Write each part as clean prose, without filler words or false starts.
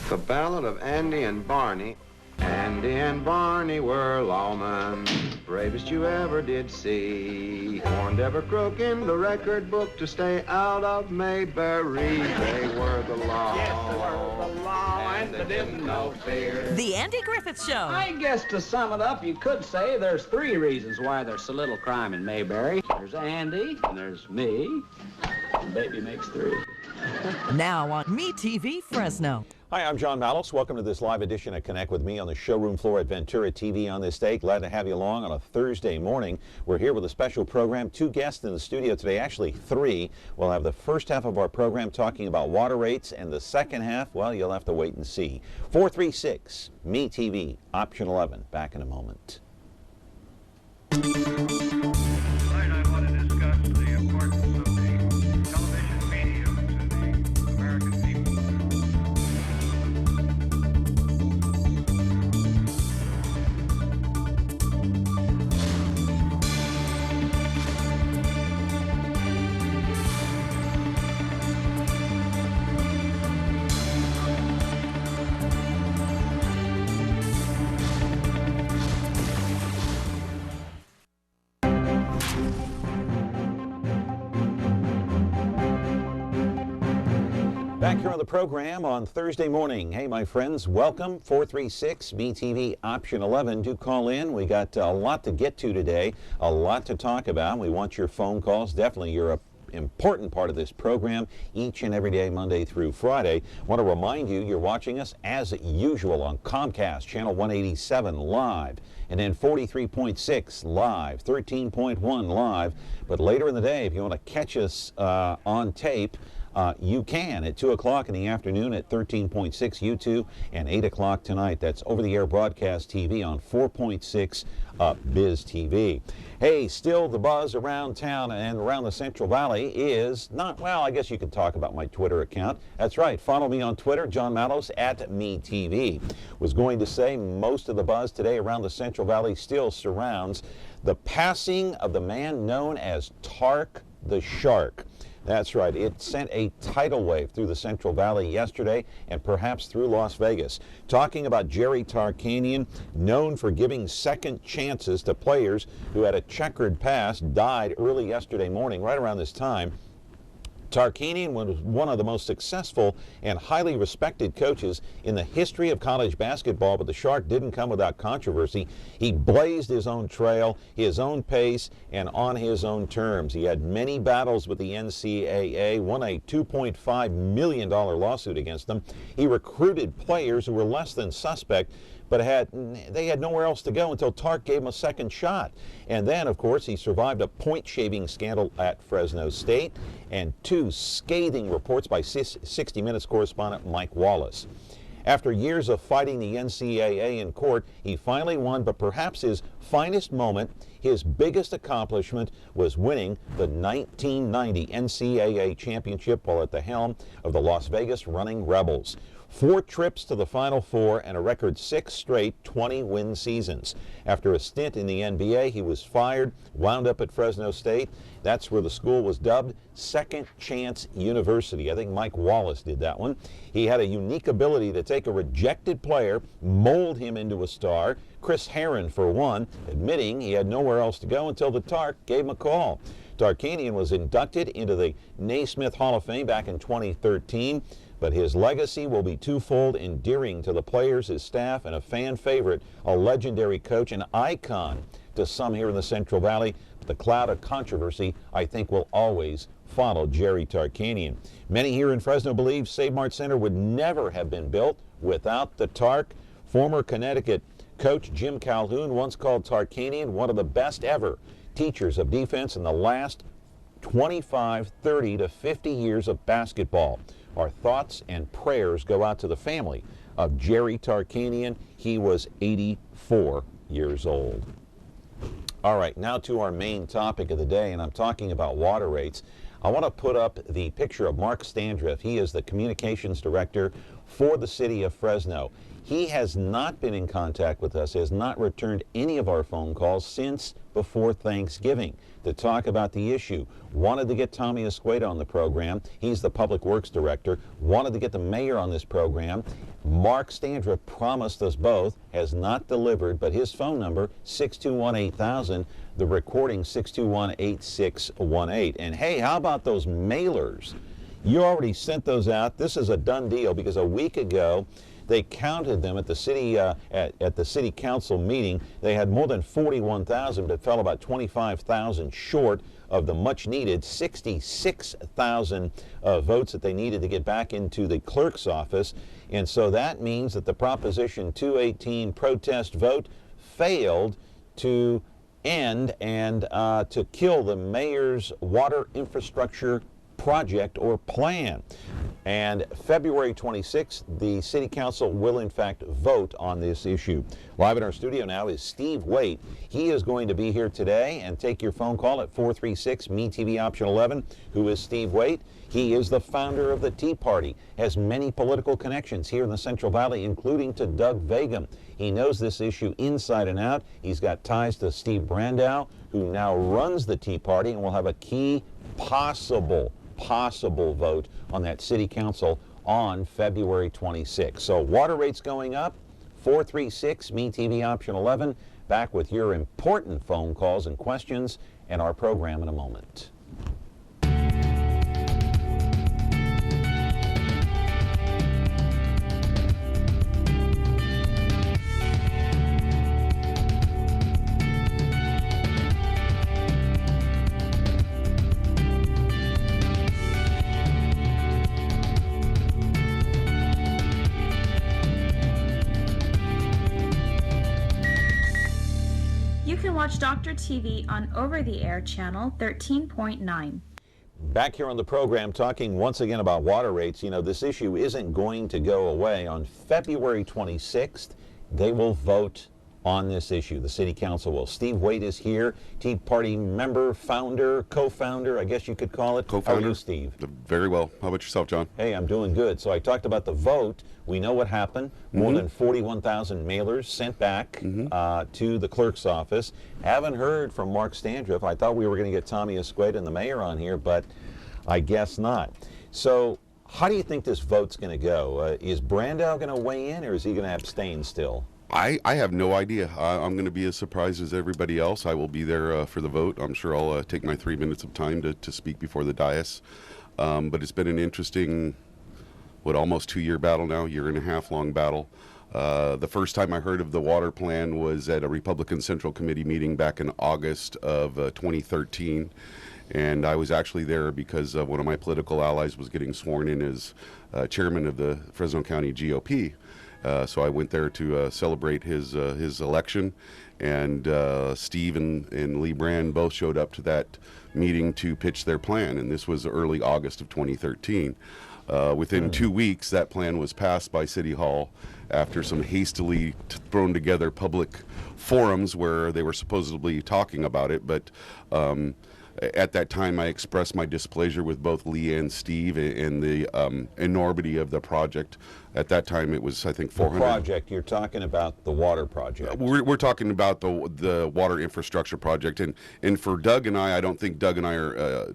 The Ballad of Andy and Barney. Andy and Barney were lawmen, bravest you ever did see. Warned every crook in the record book to stay out of Mayberry. They were the law. Yes, they were the law, and they didn't know fear. The Andy Griffith Show. I guess to sum it up, you could say there's three reasons why there's so little crime in Mayberry. There's Andy, and there's me, and baby makes three. Now on MeTV Fresno. Hi, I'm John Mallos. Welcome to this live edition of Connect with Me on the showroom floor at Ventura TV on this day. Glad to have you along on a Thursday morning. We're here with a special program. Two guests in the studio today, actually three. We'll have the first half of our program talking about water rates, and the second half, well, you'll have to wait and see. 436 MeTV, option 11. Back in a moment. Tonight I want to discuss the importance of the television medium to the American people. Back here on the program on Thursday morning. Hey, my friends, welcome. 436 MeTV option 11. Do call in. We got a lot to get to today, a lot to talk about. We want your phone calls. Definitely, you're an important part of this program each and every day, Monday through Friday. Want to remind you, you're watching us as usual on Comcast, channel 187 live, and then 43.6 live, 13.1 live. But later in the day, if you want to catch us on tape, you can at 2 o'clock in the afternoon at 13.6 YouTube, and 8 o'clock tonight. That's over-the-air broadcast TV on 4.6 Biz TV. Hey, still the buzz around town and around the Central Valley is not, well, I guess you could talk about my Twitter account. That's right. Follow me on Twitter, John Mallos at MeTV. Was going to say most of the buzz today around the Central Valley still surrounds the passing of the man known as Tark the Shark. That's right. It sent a tidal wave through the Central Valley yesterday and perhaps through Las Vegas. Talking about Jerry Tarkanian, known for giving second chances to players who had a checkered past, died early yesterday morning, right around this time. Tarkanian was one of the most successful and highly respected coaches in the history of college basketball, but the Shark didn't come without controversy. He blazed his own trail, his own pace, and on his own terms. He had many battles with the NCAA, won a $2.5 million lawsuit against them. He recruited players who were less than suspect, but they had nowhere else to go until Tark gave him a second shot. And then, of course, he survived a point-shaving scandal at Fresno State and two scathing reports by 60 Minutes correspondent Mike Wallace. After years of fighting the NCAA in court, he finally won, but perhaps his finest moment, his biggest accomplishment, was winning the 1990 NCAA championship while at the helm of the Las Vegas Running Rebels. 4 trips to the Final Four and a record 6 straight 20-win seasons. After a stint in the NBA, he was fired, wound up at Fresno State. That's where the school was dubbed Second Chance University. I think Mike Wallace did that one. He had a unique ability to take a rejected player, mold him into a star. Chris Herron, for one, admitting he had nowhere else to go until the Tark gave him a call. Tarkanian was inducted into the Naismith Hall of Fame back in 2013. But his legacy will be twofold: endearing to the players, his staff, and a fan favorite, a legendary coach, an icon to some here in the Central Valley. But the cloud of controversy, I think, will always follow Jerry Tarkanian. Many here in Fresno believe Save Mart Center would never have been built without the Tark. Former Connecticut coach Jim Calhoun once called Tarkanian one of the best ever teachers of defense in the last 25, 30 to 50 years of basketball. Our thoughts and prayers go out to the family of Jerry Tarkanian. He was 84 years old. All right, now to our main topic of the day, and I'm talking about water rates. I want to put up the picture of Mark Standriff. He is the communications director for the city of Fresno. He has not been in contact with us, has not returned any of our phone calls since before Thanksgiving to talk about the issue. Wanted to get Tommy Escueda on the program. He's the Public Works Director. Wanted to get the mayor on this program. Mark Standra promised us both, has not delivered, but his phone number, 621-8000, the recording 621-8618. And hey, how about those mailers? You already sent those out. This is a done deal because a week ago, they counted them at the city at the city council meeting. They had more than 41,000, but fell about 25,000 short of the much needed 66,000 votes that they needed to get back into the clerk's office. And so that means that the Proposition 218 protest vote failed to end and to kill the mayor's water infrastructure project or plan. And February 26th, the City Council will in fact vote on this issue. Live in our studio now is Steve Wayte. He is going to be here today and take your phone call at 436-MeTV option 11. Who is Steve Wayte? He is the founder of the Tea Party, has many political connections here in the Central Valley, including to Doug Vagum. He knows this issue inside and out. He's got ties to Steve Brandow, who now runs the Tea Party and will have a key possible vote on that city council on February 26th. So water rates going up, 436-MeTV option 11. Back with your important phone calls and questions and our program in a moment. Watch Dr. TV on over-the-air channel 13.9. Back here on the program talking once again about water rates. You know, this issue isn't going to go away. On February 26th, they will vote on this issue. The City Council will. Steve Wayte is here, Tea Party member, founder, co-founder, I guess you could call it. Co-founder. How are you, Steve? Very well. How about yourself, John? Hey, I'm doing good. So I talked about the vote. We know what happened. More than 41,000 mailers sent back to the clerk's office. Haven't heard from Mark Standriff. I thought we were going to get Tommy Escueda and the mayor on here, but I guess not. So how do you think this vote's going to go? Is Brandow going to weigh in, or is he going to abstain still? I have no idea. I'm going to be as surprised as everybody else. I will be there for the vote. I'm sure I'll take my 3 minutes of time to speak before the dais. But it's been an interesting, almost 2-year battle now, year and a half long battle. The first time I heard of the water plan was at a Republican Central Committee meeting back in August of 2013. And I was actually there because one of my political allies was getting sworn in as chairman of the Fresno County GOP. So I went there to celebrate his election, and Steve and Lee Brand both showed up to that meeting to pitch their plan, and this was early August of 2013. Within 2 weeks, that plan was passed by City Hall after some hastily thrown together public forums where they were supposedly talking about it, but at that time, I expressed my displeasure with both Lee and Steve and the enormity of the project. At that time, it was, I think, 400. The project, you're talking about the water project. We're talking about the water infrastructure project. And for Doug and I don't think Doug and I are,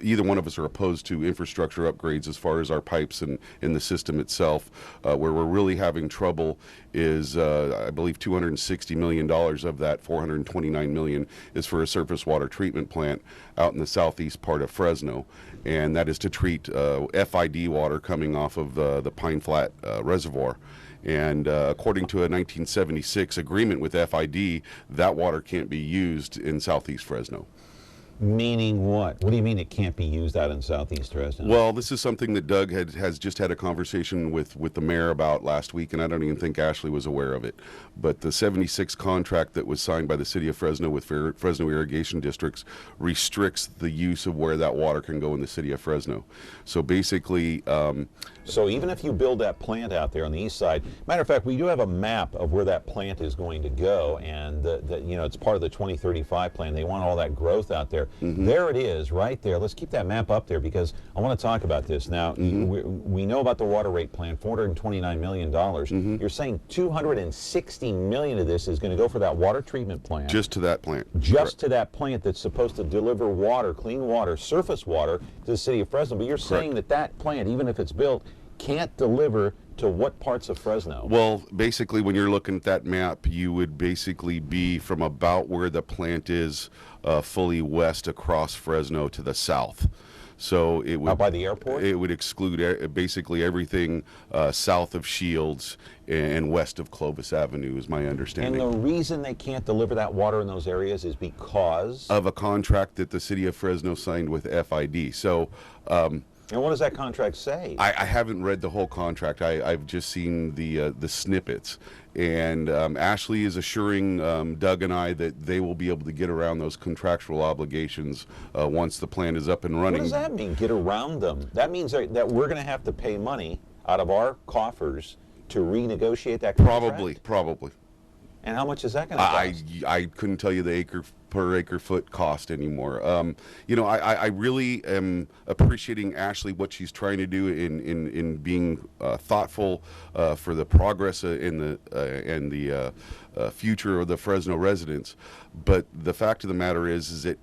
either one of us are opposed to infrastructure upgrades as far as our pipes and the system itself. Where we're really having trouble is, I believe, $260 million of that, $429 million, is for a surface water treatment plant out in the southeast part of Fresno. And that is to treat FID water coming off of the Pine Flat Reservoir. And according to a 1976 agreement with FID, that water can't be used in southeast Fresno. Meaning what? What do you mean it can't be used out in southeast Fresno? Well, this is something that Doug has just had a conversation with the mayor about last week, and I don't even think Ashley was aware of it. But the 76 contract that was signed by the city of Fresno with Fresno irrigation districts restricts the use of where that water can go in the city of Fresno. So basically... So even if you build that plant out there on the east side, matter of fact, we do have a map of where that plant is going to go, and you know, it's part of the 2035 plan. They want all that growth out there. there. There it is, right there. Let's keep that map up there because I want to talk about this. Now, we know about the water rate plan, $429 million. You're saying $260 million of this is going to go for that water treatment plant. Just to that plant. Just to that plant that's supposed to deliver water, clean water, surface water to the city of Fresno. But you're saying that that plant, even if it's built, can't deliver to what parts of Fresno? Well, basically, when you're looking at that map, you would basically be from about where the plant is fully west across Fresno to the south. So it would out by the airport? It would exclude basically everything south of Shields and west of Clovis Avenue, is my understanding. And the reason they can't deliver that water in those areas is because of a contract that the city of Fresno signed with FID. So. And what does that contract say? I haven't read the whole contract. I've just seen the snippets. And Ashley is assuring Doug and I that they will be able to get around those contractual obligations once the plant is up and running. What does that mean, get around them? That means that we're going to have to pay money out of our coffers to renegotiate that contract? Probably. And how much is that going to cost? I couldn't tell you the per acre foot cost anymore. I really am appreciating Ashley, what she's trying to do in being thoughtful for the progress and the future of the Fresno residents. But the fact of the matter is that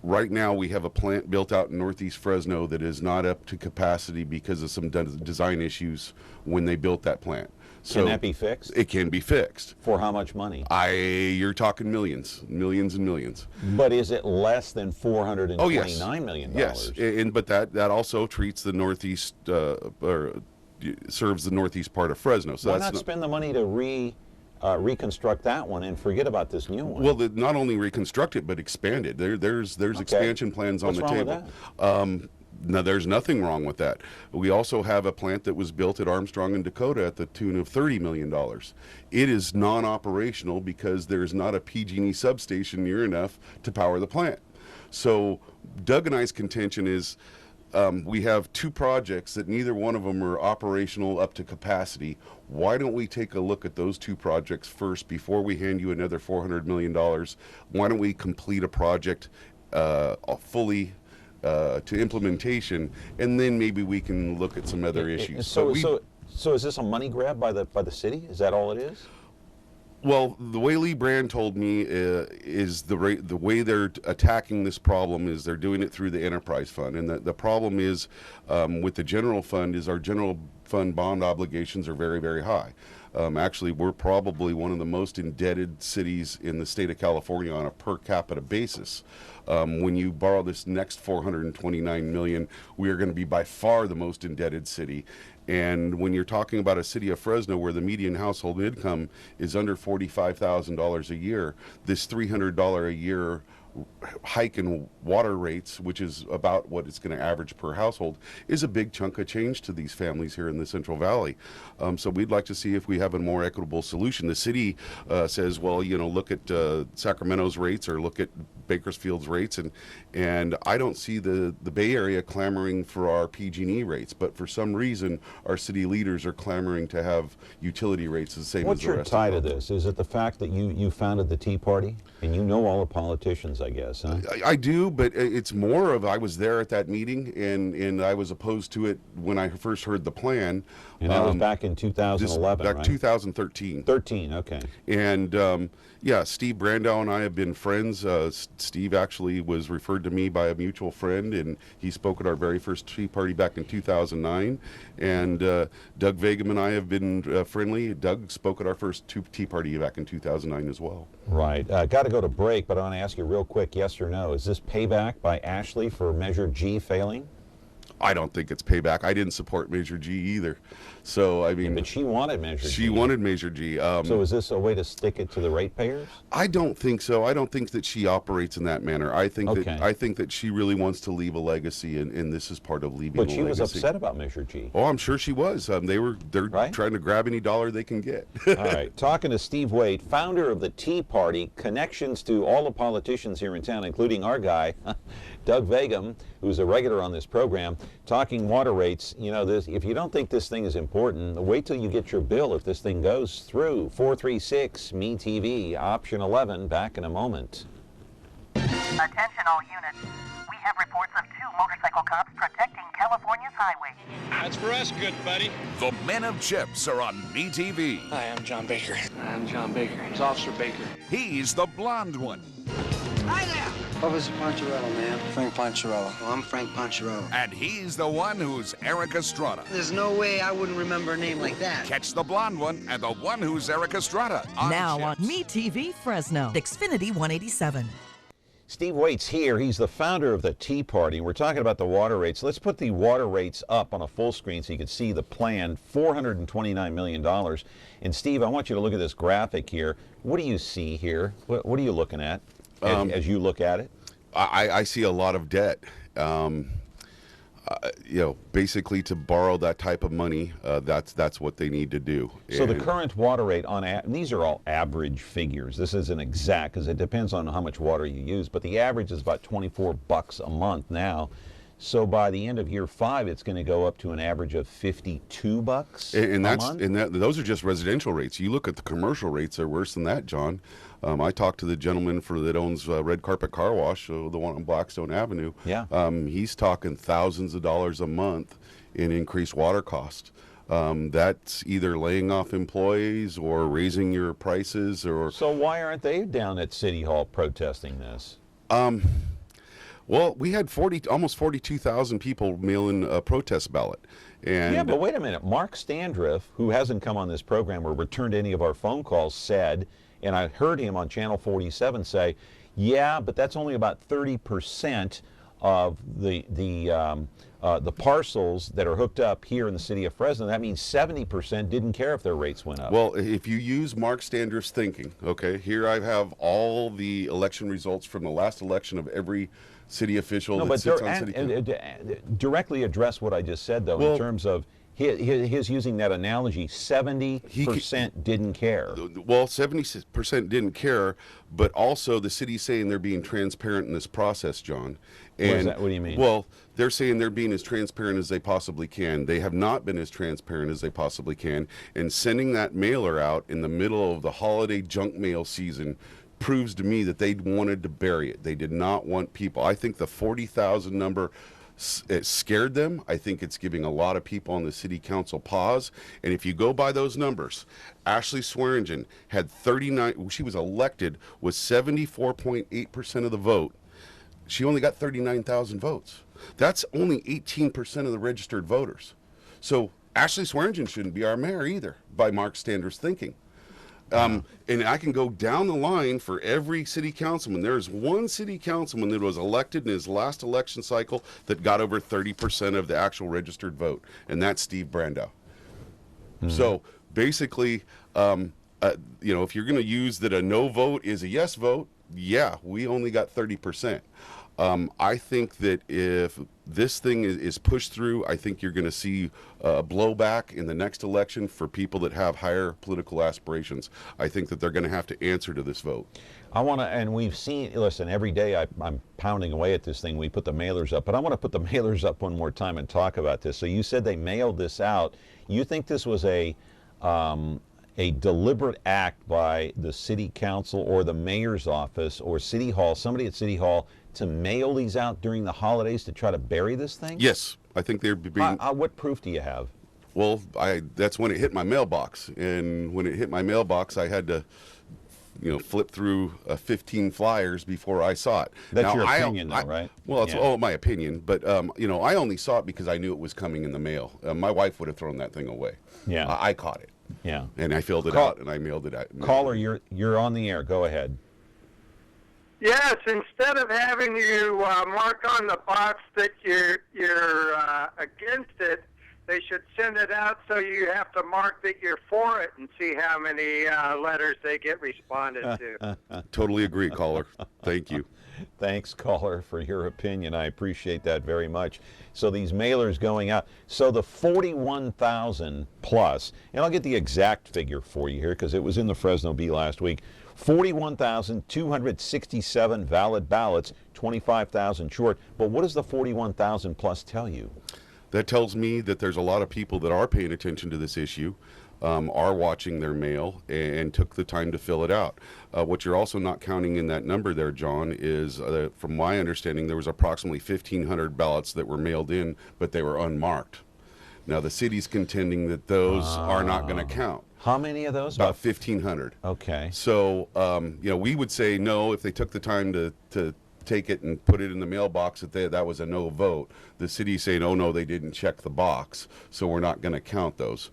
right now we have a plant built out in Northeast Fresno that is not up to capacity because of some design issues when they built that plant. So can that be fixed? It can be fixed. For how much money? You're talking millions and millions. But is it less than $429 million? Yes, but that also treats the Northeast, or serves the Northeast part of Fresno. So why not spend the money to reconstruct that one and forget about this new one? Well, not only reconstruct it, but expand it. There's expansion plans on the table. What's wrong with that? No, there's nothing wrong with that. We also have a plant that was built at Armstrong and Dakota at the tune of $30 million. It is non-operational because there's not a PG&E substation near enough to power the plant. So Doug and I's contention is we have two projects that neither one of them are operational up to capacity. Why don't we take a look at those two projects first before we hand you another $400 million? Why don't we complete a project fully to implementation, and then maybe we can look at some other issues. So is this a money grab by the city? Is that all it is? Well, the way Lee Brand told me is the way they're attacking this problem is they're doing it through the enterprise fund, and the problem is with the general fund is our general fund bond obligations are very, very high. Actually, we're probably one of the most indebted cities in the state of California on a per capita basis. When you borrow this next $429 million, we are going to be by far the most indebted city. And when you're talking about a city of Fresno where the median household income is under $45,000 a year, this $300 a year hike in water rates, which is about what it's going to average per household, is a big chunk of change to these families here in the Central Valley. So we'd like to see if we have a more equitable solution. The city says, well, look at Sacramento's rates or look at Bakersfield's rates, and I don't see the Bay Area clamoring for our PG&E rates, but for some reason our city leaders are clamoring to have utility rates the same as the rest. What's your tie to this? Is it the fact that you founded the Tea Party and you know all the politicians, I guess, huh? I do, but it's more of I was there at that meeting, and I was opposed to it when I first heard the plan. And that was back in 2011, back right? 2013. 13, okay. And yeah, Steve Brandow and I have been friends. Steve actually was referred to me by a mutual friend, and he spoke at our very first Tea Party back in 2009. And Doug Vagum and I have been friendly. Doug spoke at our first Tea Party back in 2009 as well. Right. Got to go to break, but I want to ask you real quick, yes or no, is this payback by Ashley for Measure G failing? I don't think it's payback. I didn't support Measure G either. So, I mean... Yeah, but she wanted Measure G. She wanted Measure G. So is this a way to stick it to the ratepayers? I don't think so. I don't think that she operates in that manner. I think that she really wants to leave a legacy, and this is part of leaving a legacy. But she was upset about Measure G. Oh, I'm sure she was. They're right? Trying to grab any dollar they can get. All right. Talking to Steve Wayte, founder of the Tea Party, connections to all the politicians here in town, including our guy, Doug Vagum, who's a regular on this program, talking water rates. If you don't think this thing is important, wait till you get your bill if this thing goes through. 436 MeTV, option 11, back in a moment. Attention all units. We have reports of 2 motorcycle cops protecting California's highway. That's for us, good buddy. The Men of Chips are on MeTV. Hi, I'm John Baker. I'm John Baker. It's Officer Baker. He's the blonde one. Hi there. Officer Poncherello, man. Frank Poncherello. Oh, I'm Frank Poncherello. And he's the one who's Eric Estrada. There's no way I wouldn't remember a name like that. Catch the blonde one and the one who's Eric Estrada. Now on Chips. MeTV Fresno, Xfinity 187. Steve Wayte's here. He's the founder of the Tea Party. We're talking about the water rates. Let's put the water rates up on a full screen so you can see the plan, $429 million. And Steve, I want you to look at this graphic here. What do you see here? What are you looking at as you look at it? I see a lot of debt. Basically to borrow that type of money, that's what they need to do. So the current water rate these are all average figures. This isn't exact because it depends on how much water you use, but the average is about $24 a month now. So by the end of year 5, it's going to go up to an average of $52 a month. Those are just residential rates. You look at the commercial rates; they're worse than that, John. I talked to the gentleman that owns Red Carpet Car Wash, the one on Blackstone Avenue. Yeah. He's talking thousands of dollars a month in increased water cost. That's either laying off employees or raising your prices. So why aren't they down at City Hall protesting this? Well, we had almost 42,000 people mail in a protest ballot. And yeah, but wait a minute. Mark Standriff, who hasn't come on this program or returned any of our phone calls, said, and I heard him on Channel 47 say, yeah, but that's only about 30% of the parcels that are hooked up here in the city of Fresno. That means 70% didn't care if their rates went up. Well, if you use Mark Standriff's thinking, okay, here I have all the election results from the last election of every city official that sits on city council. Directly address what I just said, though, in terms of his using that analogy, 70% didn't care. Well, 70% didn't care, but also the city's saying they're being transparent in this process, John. And what do you mean? Well, they're saying they're being as transparent as they possibly can. They have not been as transparent as they possibly can. And sending that mailer out in the middle of the holiday junk mail season proves to me that they wanted to bury it. They did not want people. I think the 40,000 number, it scared them. I think it's giving a lot of people on the city council pause. And if you go by those numbers, Ashley Swearingen had 39, she was elected with 74.8% of the vote. She only got 39,000 votes. That's only 18% of the registered voters. So Ashley Swearingen shouldn't be our mayor either, by Mark Stander's thinking. And I can go down the line for every city councilman. There's one city councilman that was elected in his last election cycle that got over 30% of the actual registered vote, and that's Steve Brandow. Mm-hmm. So basically, if you're going to use that a no vote is a yes vote, yeah, we only got 30%. I think that if this thing is pushed through, I think you're going to see blowback in the next election for people that have higher political aspirations. I think that they're going to have to answer to this vote. And we've seen, listen, every day I'm pounding away at this thing. We put the mailers up, but I want to put the mailers up one more time and talk about this. So you said they mailed this out. You think this was a deliberate act by the city council or the mayor's office or City Hall, somebody at City Hall, to mail these out during the holidays to try to bury this thing? Yes, I think they're being... what proof do you have? Well, that's when it hit my mailbox. And when it hit my mailbox, I had to, flip through 15 flyers before I saw it. That's your opinion, though, right? Well, it's all my opinion. But, I only saw it because I knew it was coming in the mail. My wife would have thrown that thing away. Yeah. I caught it. Yeah. And I filled it out, and I mailed it out. Caller, you're on the air. Go ahead. Yes, instead of having you mark on the box that you're against it, they should send it out so you have to mark that you're for it and see how many letters they get responded to. Totally agree, caller. Thank you. Thanks, caller, for your opinion. I appreciate that very much. So these mailers going out. So the 41,000 plus, and I'll get the exact figure for you here because it was in the Fresno Bee last week, 41,267 valid ballots, 25,000 short. But what does the 41,000 plus tell you? That tells me that there's a lot of people that are paying attention to this issue. are watching their mail and took the time to fill it out. What you're also not counting in that number there, John, is from my understanding, there was approximately 1,500 ballots that were mailed in, but they were unmarked. Now, the city's contending that those are not going to count. How many of those? About 1,500. Okay. So, we would say no if they took the time to take it and put it in the mailbox that was a no vote. The city's saying, oh, no, they didn't check the box, so we're not going to count those.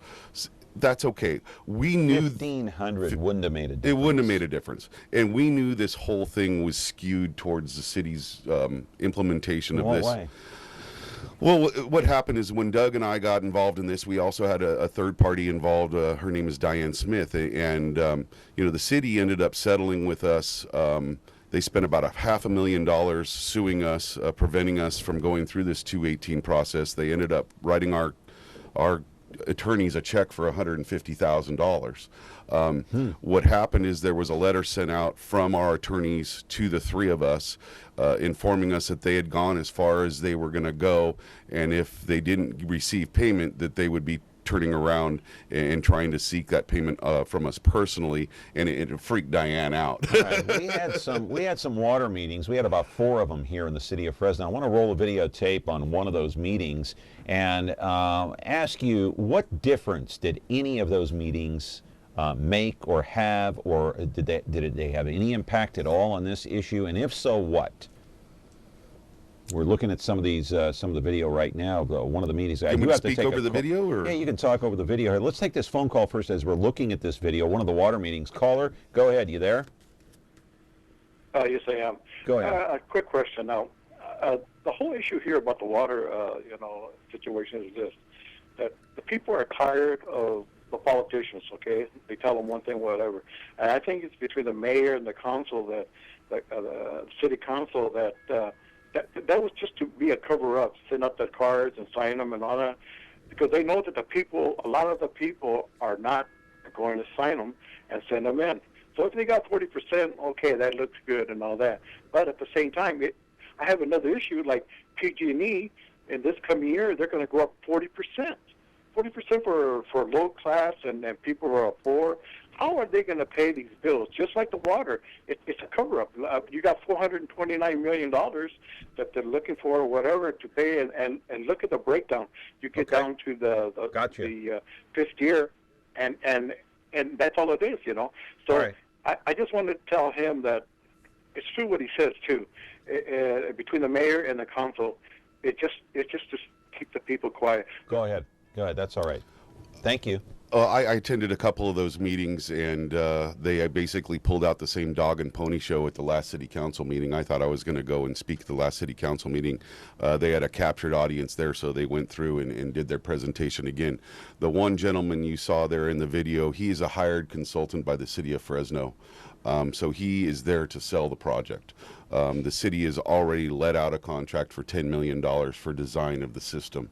That's okay. We knew 1,500 wouldn't have made a difference. It wouldn't have made a difference. And we knew this whole thing was skewed towards the city's implementation of this. Why? Well, what happened is when Doug and I got involved in this, we also had a third party involved. Her name is Diane Smith. And, the city ended up settling with us. They spent about $500,000 suing us, preventing us from going through this 218 process. They ended up writing our attorneys a check for $150,000. What happened is there was a letter sent out from our attorneys to the three of us informing us that they had gone as far as they were going to go, and if they didn't receive payment, that they would be turning around and trying to seek that payment from us personally, and it freaked Diane out. Right. We had some water meetings. We had about 4 of them here in the city of Fresno. I want to roll a videotape on one of those meetings and ask you, what difference did any of those meetings make or have, or did they have any impact at all on this issue? And if so, what? We're looking at some of the video right now. One of the meetings. Can we speak over the video? Or? Yeah, you can talk over the video here. Let's take this phone call first as we're looking at this video. One of the water meetings. Caller, go ahead. You there? Yes, I am. Go ahead. A quick question now. The whole issue here about the water, situation is this: that the people are tired of the politicians. Okay, they tell them one thing, whatever. And I think it's between the mayor and the council the city council that was just to be a cover-up, send up the cards and sign them and all that, because they know that a lot of the people are not going to sign them and send them in. So if they got 40%, okay, that looks good and all that. But at the same time, I have another issue, like PG&E, in this coming year, they're going to go up 40%. 40% for low class and people who are poor. How are they going to pay these bills? Just like the water, it's a cover-up. You got $429 million that they're looking for or whatever to pay, and look at the breakdown. You get down to the fifth year, and that's all it is, So right. I just want to tell him that it's true what he says too. Between the mayor and the council, it's just to keep the people quiet. Go ahead. That's all right. Thank you. I attended a couple of those meetings, and they basically pulled out the same dog and pony show at the last city council meeting. I thought I was going to go and speak at the last city council meeting. They had a captured audience there, so they went through and did their presentation again. The one gentleman you saw there in the video, he is a hired consultant by the city of Fresno. So he is there to sell the project. The city has already let out a contract for $10 million for design of the system.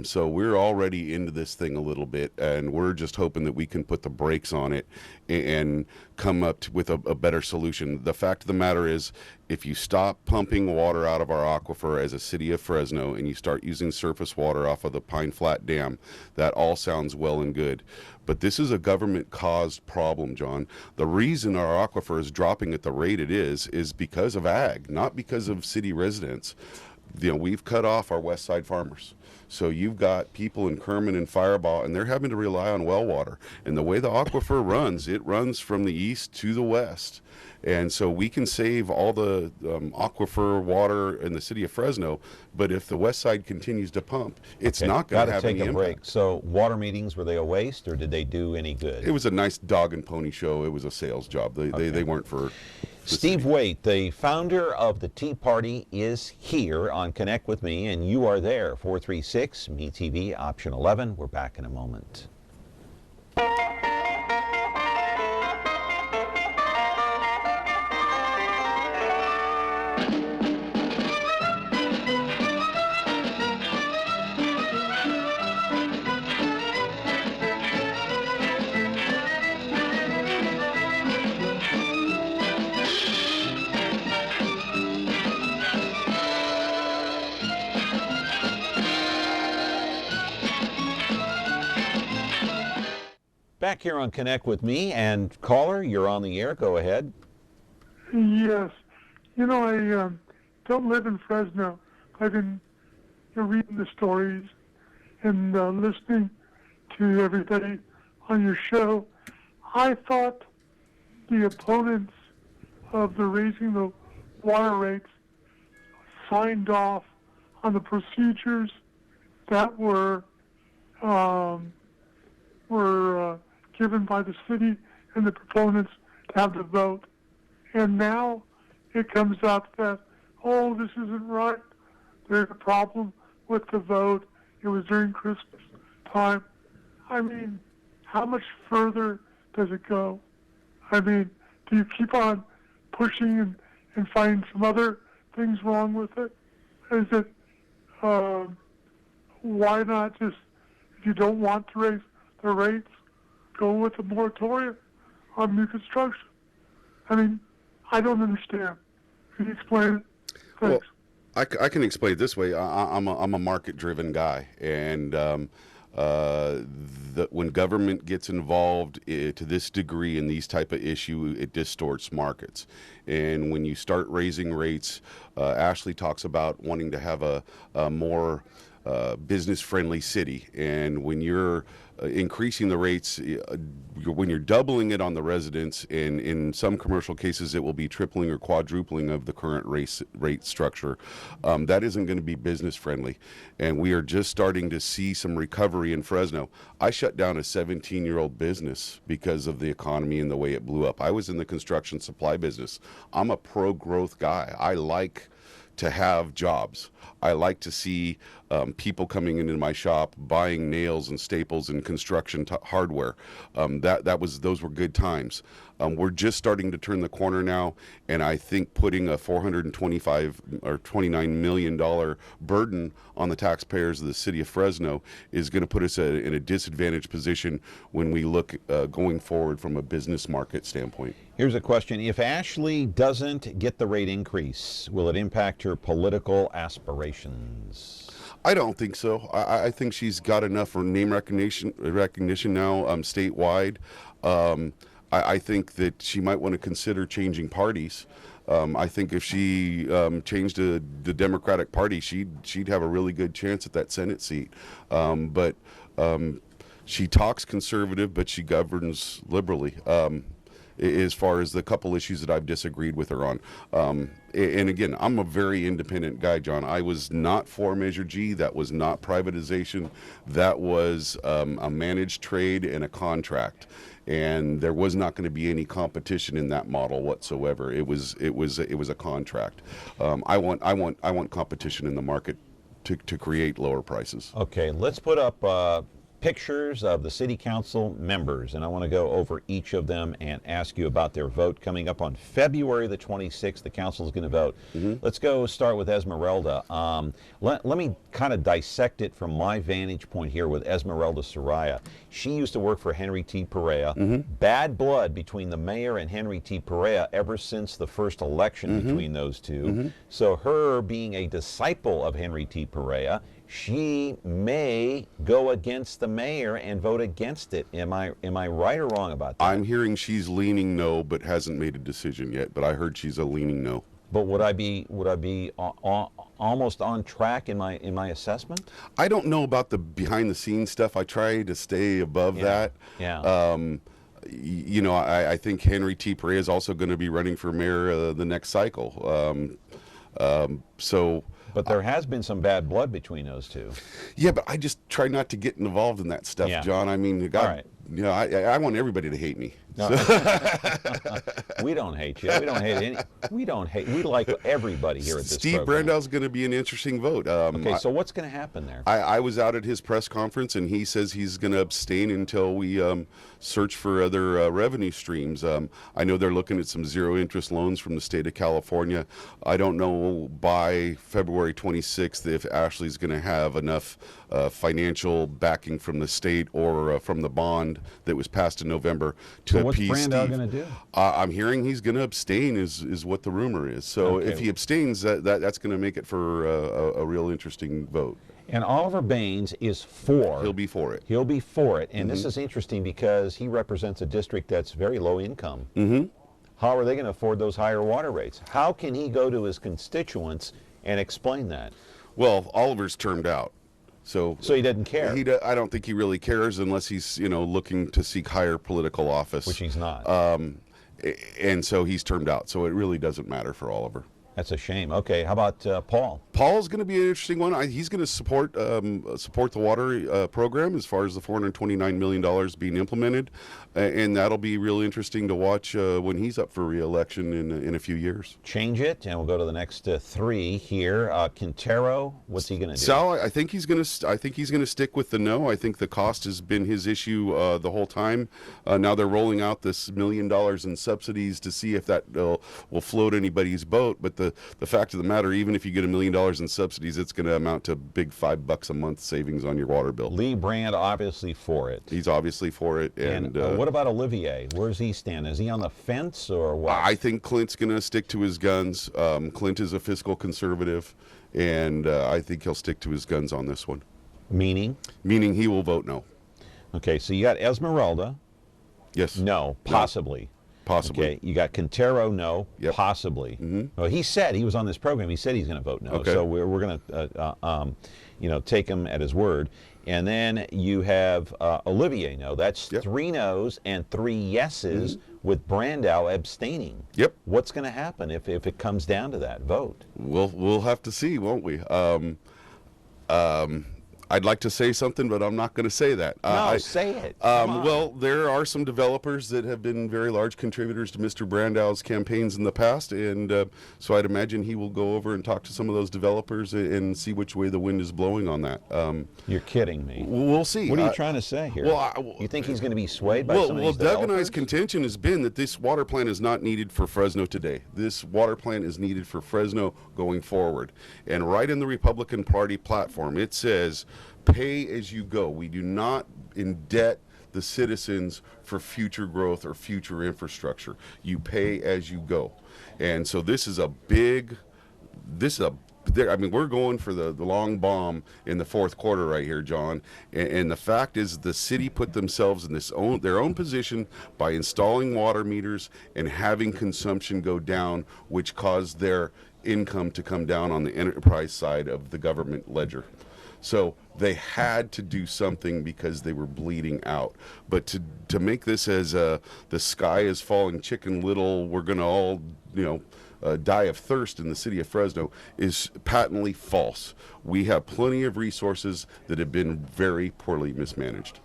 So we're already into this thing a little bit, and we're just hoping that we can put the brakes on it and come up with a better solution. The fact of the matter is, if you stop pumping water out of our aquifer as a city of Fresno and you start using surface water off of the Pine Flat Dam, that all sounds well and good. But this is a government-caused problem, John. The reason our aquifer is dropping at the rate it is because of ag, not because of city residents. We've cut off our west side farmers. So you've got people in Kerman and Firebaugh, and they're having to rely on well water. And the way the aquifer runs, it runs from the east to the west. And so we can save all the aquifer water in the city of Fresno, but if the west side continues to pump, it's not going to have any impact. Break. So water meetings, were they a waste, or did they do any good? It was a nice dog and pony show. It was a sales job. They weren't for... Steve Wayte, the founder of the Tea Party, is here on Connect With Me, and you are there. 436 MeTV, option 11. We're back in a moment. Back here on Connect with Me, and caller, you're on the air. Go ahead. Yes. You know, I don't live in Fresno. I've been reading the stories and listening to everybody on your show. I thought the opponents of the raising the water rates signed off on the procedures that were given by the city and the proponents to have the vote. And now it comes up that, oh, this isn't right. There's a problem with the vote. It was during Christmas time. I mean, how much further does it go? I mean, do you keep on pushing and find some other things wrong with it? Is it, why not just, if you don't want to raise the rates, go with a moratorium on new construction? I mean, I don't understand. Can you explain it? Thanks. Well, I can explain it this way. I'm a market-driven guy, and when government gets involved to this degree in these type of issue, it distorts markets. And when you start raising rates, Ashley talks about wanting to have a more business-friendly city, and when you're increasing the rates, when you're doubling it on the residents, and in some commercial cases it will be tripling or quadrupling of the current rate structure, that isn't going to be business friendly. And we are just starting to see some recovery in Fresno. I shut down a 17-year-old business because of the economy and the way it blew up. I was in the construction supply business. I'm a pro-growth guy. I like to have jobs. I like to see people coming into my shop buying nails and staples and construction hardware. Those were good times. We're just starting to turn the corner now, and I think putting a $425 or $29 million burden on the taxpayers of the city of Fresno is going to put us in a disadvantaged position when we look going forward from a business market standpoint. Here's a question. If Ashley doesn't get the rate increase, will it impact her political aspirations? I don't think so. I think she's got enough for name recognition now statewide. I think that she might want to consider changing parties. I think if she changed the Democratic Party, she'd have a really good chance at that Senate seat. But she talks conservative, but she governs liberally. As far as the couple issues that I've disagreed with her on. And again, I'm a very independent guy, John. I was not for Measure G. That was not privatization. That was a managed trade and a contract. And there was not going to be any competition in that model whatsoever. It was a contract. I want competition in the market to create lower prices. Okay, let's put up pictures of the city council members, and I want to go over each of them and ask you about their vote coming up on February the 26th. The council is going to vote. Let's start with Esmeralda. Let me kind of dissect it from my vantage point here with Esmeralda Soraya. She used to work for Henry T. Perea. Bad blood between the mayor and Henry T. Perea ever since the first election between those two. So her being a disciple of Henry T. Perea, she may go against the mayor and vote against it. Am I right or wrong about that? I'm hearing she's leaning no, but hasn't made a decision yet. But I heard she's a leaning no. But would I be almost on track in my assessment? I don't know about the behind the scenes stuff. I try to stay above that. Yeah. You know, I think Henry T. Perea is also going to be running for mayor the next cycle. But there has been some bad blood between those two. Yeah, but I just try not to get involved in that stuff, John. I mean, God, right. You know, I want everybody to hate me. No. We don't hate you. We don't hate any. We don't hate. We like everybody here at this Steve program. Brandau's going to be an interesting vote. Okay, so what's going to happen there? I was out at his press conference, and he says he's going to abstain until we search for other revenue streams. I know they're looking at some zero-interest loans from the state of California. I don't know by February 26th if Ashley's going to have enough financial backing from the state or from the bond that was passed in November to appease Steve. What's Brandau going to do? I'm hearing he's going to abstain is what the rumor is. So if he abstains, that's going to make it for a real interesting vote. And Oliver Baines is for. He'll be for it. He'll be for it. And this is interesting because he represents a district that's very low income. How are they going to afford those higher water rates? How can he go to his constituents and explain that? Well, Oliver's termed out. So he doesn't care. I don't think he really cares unless he's looking to seek higher political office, which he's not. And so he's termed out. So it really doesn't matter for Oliver. That's a shame. Okay, how about Paul? Paul's going to be an interesting one. He's going to support the water program as far as the $429 million being implemented, and that'll be really interesting to watch when he's up for re-election in a few years. Change it, and we'll go to the next three here. Quintero, what's he going to do? Sal, I think he's going to stick with the no. I think the cost has been his issue the whole time. Now they're rolling out this $1 million in subsidies to see if that will float anybody's boat, but the fact of the matter, even if you get $1 million in subsidies, it's going to amount to big $5 a month savings on your water bill. Lee Brand obviously for it. He's obviously for it. And what about Olivier? Where's he stand? Is he on the fence or what? I think Clint's going to stick to his guns. Clint is a fiscal conservative, and I think he'll stick to his guns on this one. Meaning? Meaning he will vote no. Okay, so you got Esmeralda. Yes. No, possibly. No. Possibly. Okay, you got Quintero, no, possibly. Well, he said, he was on this program, he said he's going to vote no. Okay. So we're going to, take him at his word. And then you have Olivier, no. That's 3 no's and 3 yeses with Brandau abstaining. Yep. What's going to happen if it comes down to that vote? We'll have to see, won't we? I'd like to say something, but I'm not going to say that. No, say it. Well, there are some developers that have been very large contributors to Mr. Brandau's campaigns in the past, and so I'd imagine he will go over and talk to some of those developers and see which way the wind is blowing on that. You're kidding me. We'll see. What are you trying to say here? You think he's going to be swayed by some of these developers? Doug and I's developers? contention has been that this water plant is not needed for Fresno today. This water plant is needed for Fresno going forward. And right in the Republican Party platform, it says, pay as you go. We do not indebt the citizens for future growth or future infrastructure. You pay as you go. And so this is we're going for the long bomb in the fourth quarter right here, John. And the fact is the city put themselves in their own position by installing water meters and having consumption go down, which caused their income to come down on the enterprise side of the government ledger. So they had to do something because they were bleeding out. But to make this as the sky is falling chicken little, we're going to all, die of thirst in the city of Fresno is patently false. We have plenty of resources that have been very poorly mismanaged.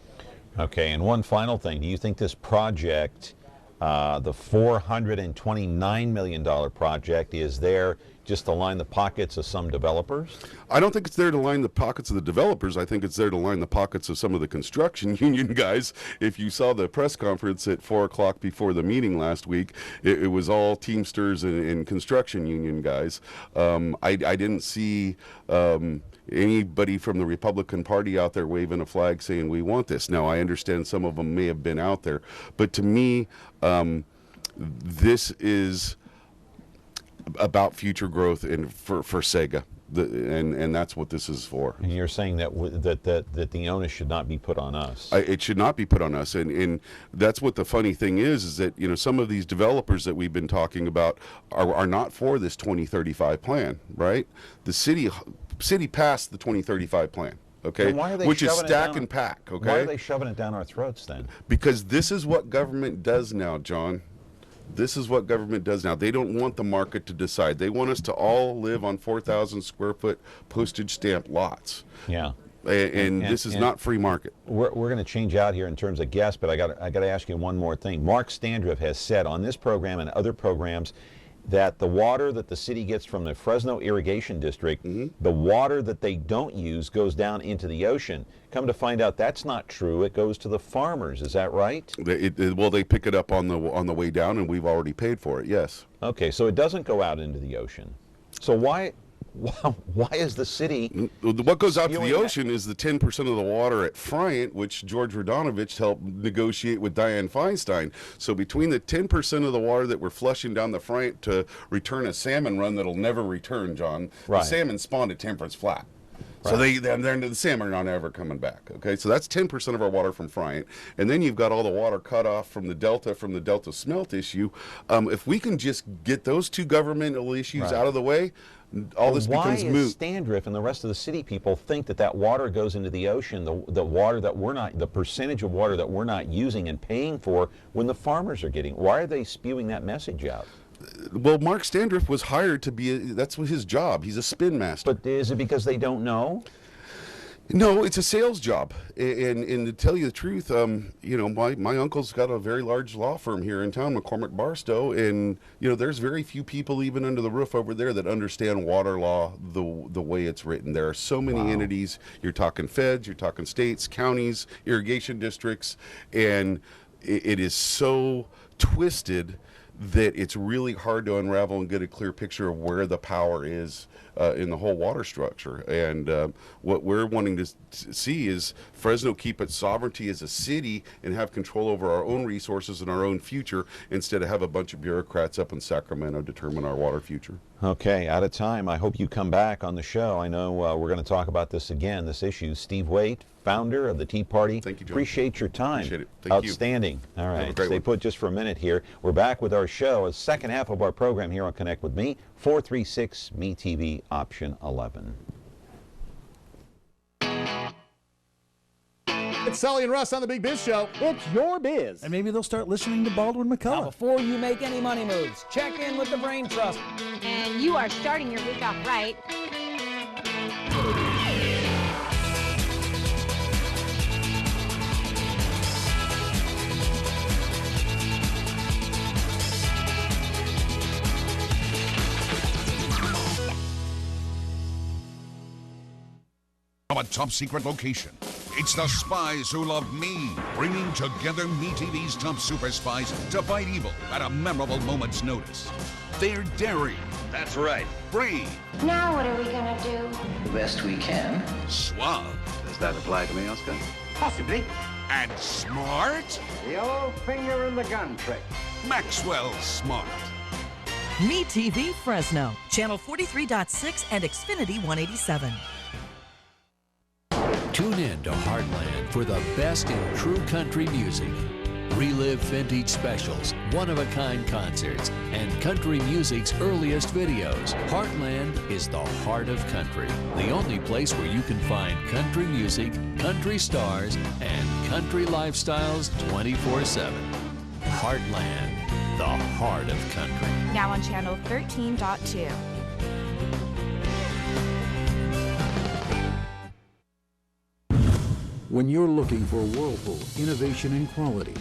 Okay, and one final thing. Do you think this project, the $429 million project, is there just to line the pockets of some developers? I don't think it's there to line the pockets of the developers. I think it's there to line the pockets of some of the construction union guys. If you saw the press conference at 4 o'clock before the meeting last week, it was all Teamsters and construction union guys. I didn't see anybody from the Republican Party out there waving a flag saying we want this. Now, I understand some of them may have been out there, but to me, this is about future growth and for Sega, and that's what this is for. And you're saying that the onus should not be put on us. It should not be put on us, and that's what the funny thing is that some of these developers that we've been talking about are not for this 2035 plan, right? The city passed the 2035 plan. Okay, which is stack and pack. Okay, why are they shoving it down our throats then? Because this is what government does now, John. This is what government does now. They don't want the market to decide. They want us to all live on 4,000 square foot postage stamp lots. Yeah. And this is not free market. We're going to change out here in terms of guests, but I got to ask you one more thing. Mark Standriff has said on this program and other programs that the water that the city gets from the Fresno Irrigation District, the water that they don't use goes down into the ocean. Come to find out that's not true. It goes to the farmers. Is that right? Well, they pick it up on the way down, and we've already paid for it, yes. Okay, so it doesn't go out into the ocean. So why why is the city... What goes out to the spewing ocean is the 10% of the water at Friant, which George Radonovich helped negotiate with Dianne Feinstein. So between the 10% of the water that we're flushing down the Friant to return a salmon run that'll never return, John, Right. the salmon spawned at Temperance Flat. So the salmon are not ever coming back. Okay, so that's 10% of our water from Friant, and then you've got all the water cut off from the Delta smelt issue. If we can just get those two governmental issues Right. out of the way, all this becomes Why moot. is Standrift and the rest of the city people think that water goes into the ocean, the water that we're not, the percentage of water that we're not using and paying for when the farmers are getting? Why are they spewing that message out? Well, Mark Standrift was hired to be, that's his job. He's a spin master. But is it because they don't know? No, it's a sales job. And to tell you the truth, you know, my uncle's got a very large law firm here in town, McCormick Barstow, and, you know, there's very few people even under the roof over there that understand water law the way it's written. There are so many entities. You're talking feds, you're talking states, counties, irrigation districts, and it is so twisted that it's really hard to unravel and get a clear picture of where the power is in the whole water structure. And what we're wanting to see is Fresno keep its sovereignty as a city and have control over our own resources and our own future, instead of have a bunch of bureaucrats up in Sacramento determine our water future. Okay, out of time. I hope you come back on the show. I know we're going to talk about this again, this issue. Steve Wayte, founder of the Tea Party. Thank you, John. Appreciate your time. Appreciate it. Thank you. Outstanding. All Have a right, great stay one. put just for a minute here. We're back with our show, a second half of our program here on Connect with Me, 436 MeTV option 11. It's Sully and Russ on the Big Biz Show. It's your biz. And maybe they'll start listening to Baldwin Now, McCullough. before you make any money moves, check in with the Brain Trust. And you are starting your week off right. From a top-secret location, it's the spies who love me, bringing together MeTV's top super spies to fight evil at a memorable moment's notice. They're daring. That's right. Brave. Now what are we gonna do? The best we can. Suave. Does that apply to me, Oscar? Possibly. And smart. The old finger in the gun trick. Maxwell Smart. MeTV Fresno, channel 43.6 and Xfinity 187. Tune in to Heartland for the best in true country music. Relive vintage specials, one-of-a-kind concerts, and country music's earliest videos. Heartland is the heart of country. The only place where you can find country music, country stars, and country lifestyles 24/7. Heartland, the heart of country. Now on channel 13.2. When you're looking for Whirlpool innovation and quality,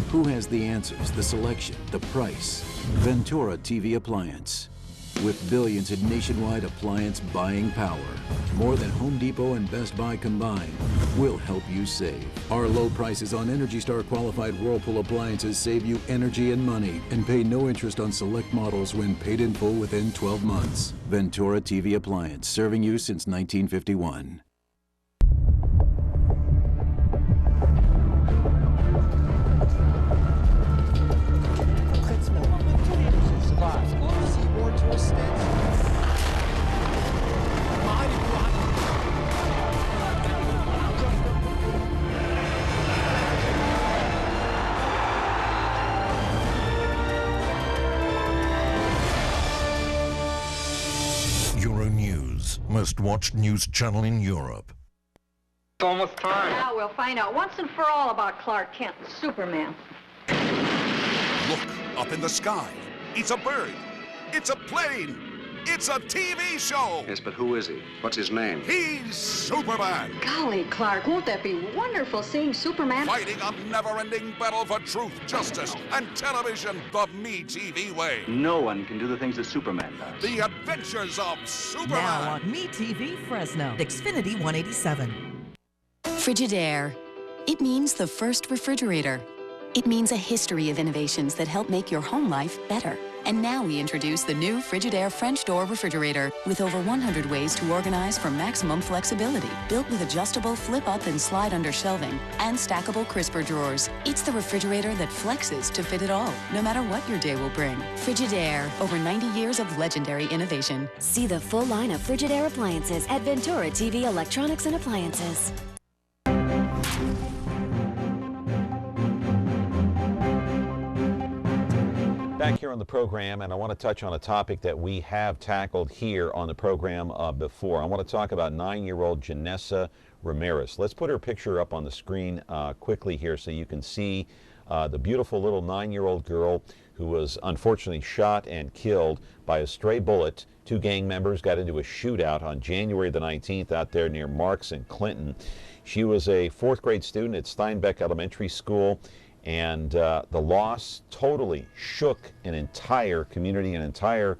who has the answers, the selection, the price? Ventura TV Appliance. With billions in nationwide appliance buying power, more than Home Depot and Best Buy combined, we'll help you save. Our low prices on Energy Star qualified Whirlpool appliances save you energy and money, and pay no interest on select models when paid in full within 12 months. Ventura TV Appliance, serving you since 1951. Euronews, most-watched news channel in Europe. It's almost time. Now we'll find out once and for all about Clark Kent and Superman. Look up in the sky. It's a bird. It's a plane. It's a TV show. Yes, but who is he? What's his name? He's Superman. Golly, Clark, won't that be wonderful seeing Superman? Fighting a never-ending battle for truth, justice, and television the MeTV way. No one can do the things that Superman does. The adventures of Superman. Now on MeTV Fresno, Xfinity 187. Frigidaire. It means the first refrigerator. It means a history of innovations that help make your home life better. And now we introduce the new Frigidaire French door refrigerator with over 100 ways to organize for maximum flexibility. Built with adjustable flip up and slide under shelving and stackable crisper drawers. It's the refrigerator that flexes to fit it all, no matter what your day will bring. Frigidaire, over 90 years of legendary innovation. See the full line of Frigidaire appliances at Ventura TV Electronics and Appliances. Back here on the program, and I want to touch on a topic that we have tackled here on the program before. I want to talk about 9-year-old Janessa Ramirez. Let's put her picture up on the screen quickly here so you can see the beautiful little 9-year-old girl who was unfortunately shot and killed by a stray bullet. 2 gang members got into a shootout on January the 19th out there near Marks and Clinton. She was a 4th grade student at Steinbeck Elementary School. And the loss totally shook an entire community, an entire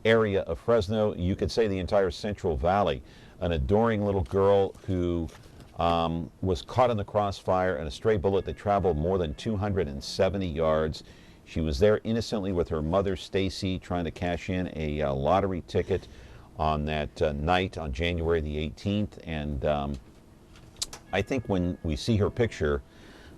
area of Fresno. You could say the entire Central Valley. An adoring little girl who was caught in the crossfire and a stray bullet that traveled more than 270 yards. She was there innocently with her mother, Stacey, trying to cash in a lottery ticket on that night on January the 18th. And I think when we see her picture,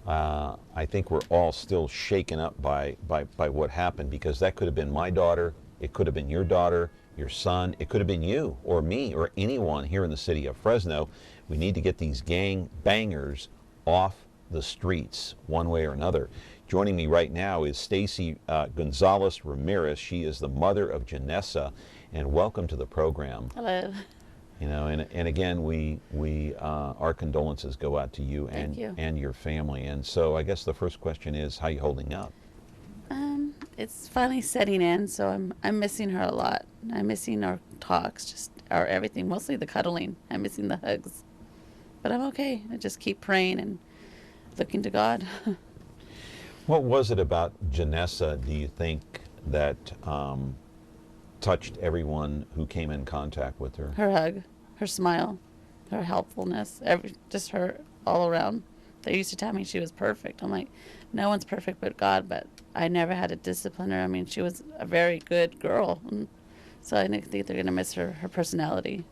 I think we're all still shaken up by what happened, because that could have been my daughter, it could have been your daughter, your son, it could have been you or me or anyone here in the city of Fresno. We need to get these gang bangers off the streets one way or another. Joining me right now is Stacey Gonzales Ramirez. She is the mother of Janessa, and welcome to the program. Hello. You know, and again, our condolences go out to you and your family. And so I guess the first question is, how are you holding up? It's finally setting in, so I'm missing her a lot. I'm missing our talks, just our everything, mostly the cuddling. I'm missing the hugs. But I'm okay. I just keep praying and looking to God. What was it about Janessa, do you think, that touched everyone who came in contact with her? Her hug, her smile, her helpfulness, just her all around. They used to tell me she was perfect. I'm like, no one's perfect but God, but I never had to discipline her. I mean, she was a very good girl. And so I think they're going to miss her personality.